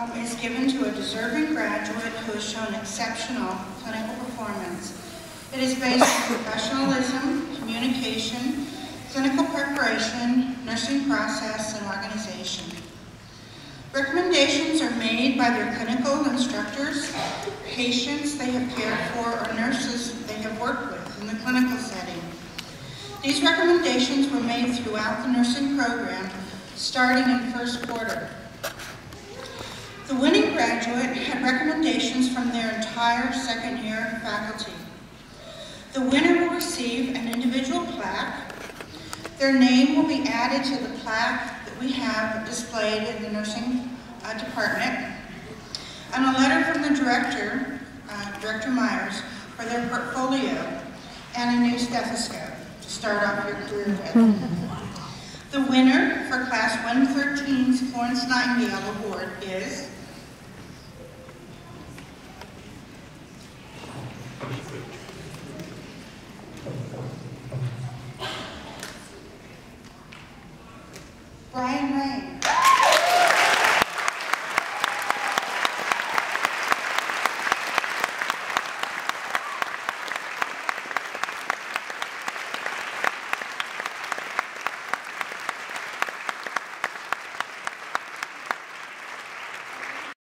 is given to a deserving graduate who has shown exceptional clinical performance. It is based on professionalism, communication, clinical preparation, nursing process, and organization. Recommendations are made by their clinical instructors, patients they have cared for, or nurses they have worked with in the clinical setting. These recommendations were made throughout the nursing program, starting in first quarter. The winning graduate had recommendations from their entire second-year faculty. The winner will receive an individual plaque. Their name will be added to the plaque that we have displayed in the nursing department, and a letter from the director, Director Myers, for their portfolio and a new stethoscope to start off your career with. The winner for Class 113's Florence Nightingale Award is